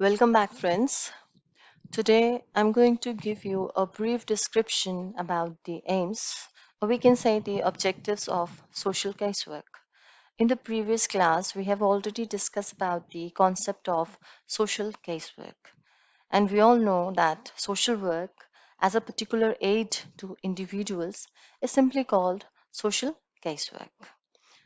Welcome back, friends. Today I'm going to give you a brief description about the aims, or we can say the objectives of social casework. In the previous class, we have already discussed about the concept of social casework. And we all know that social work as a particular aid to individuals is simply called social casework.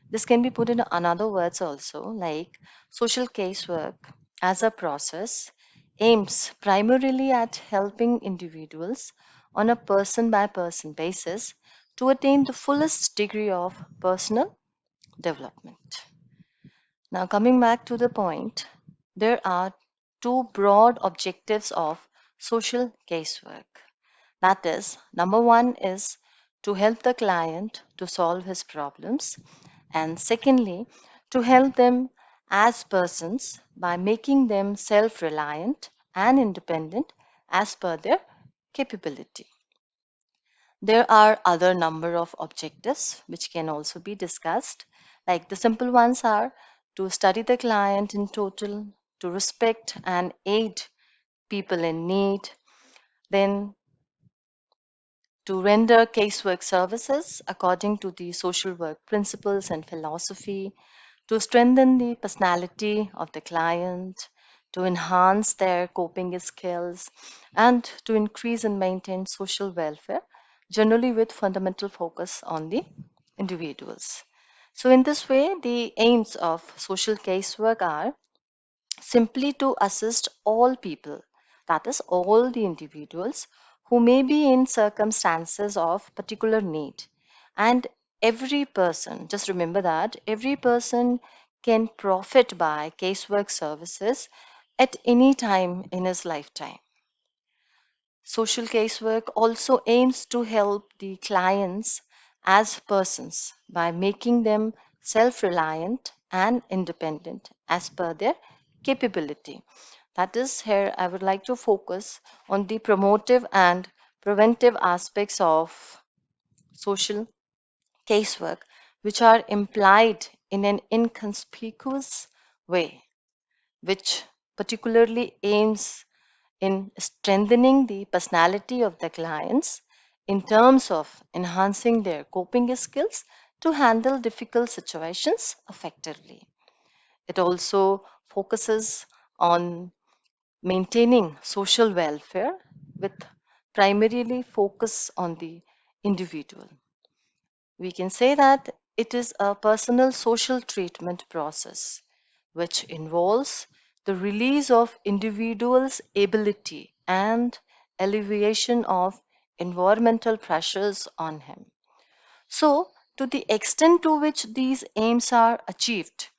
This can be put in another words also, like social casework as a process aims primarily at helping individuals on a person by person basis to attain the fullest degree of personal development. Now, coming back to the point, there are two broad objectives of social casework. That is, number one is to help the client to solve his problems, and secondly, to help them as persons by making them self reliant and independent as per their capability. There are other number of objectives which can also be discussed. Like the simple ones are to study the client in total, to respect and aid people in need, then to render casework services according to the social work principles and philosophy, to strengthen the personality of the client, to enhance their coping skills, and to increase and maintain social welfare, generally with fundamental focus on the individuals. So, in this way, the aims of social casework are simply to assist all people, that is, all the individuals who may be in circumstances of particular need. And every person, just remember that every person can profit by casework services at any time in his lifetime. Social casework also aims to help the clients as persons by making them self reliant and independent as per their capability. That is, here I would like to focus on the promotive and preventive aspects of social casework, which are implied in an inconspicuous way, which particularly aims in strengthening the personality of the clients in terms of enhancing their coping skills to handle difficult situations effectively. It also focuses on maintaining social welfare with primarily focus on the individual. We can say that it is a personal social treatment process which involves the release of individuals' ability and alleviation of environmental pressures on him. So, to the extent to which these aims are achieved,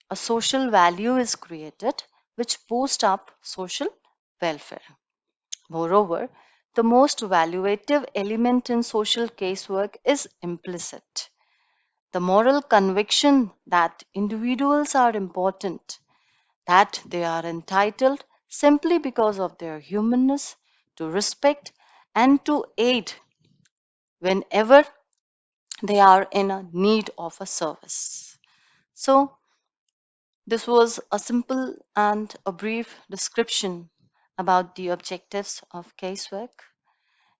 a social value is created which boosts up social welfare. Moreover, the most valuative element in social casework is implicit. The moral conviction that individuals are important, that they are entitled simply because of their humanness to respect and to aid whenever they are in a need of a service. So, this was a simple and a brief description about the objectives of casework.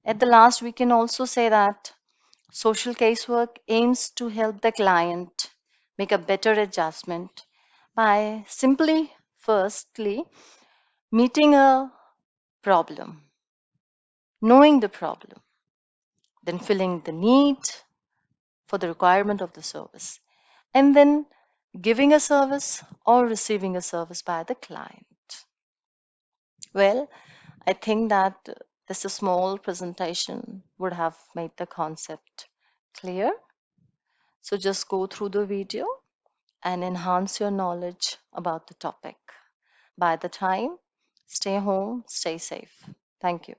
At the last, we can also say that social casework aims to help the client make a better adjustment by simply, firstly, meeting a problem, knowing the problem, then filling the need for the requirement of the service, and then giving a service or receiving a service by the client. Well, I think that this small presentation would have made the concept clear. So just go through the video and enhance your knowledge about the topic. By the time, stay home, stay safe. Thank you.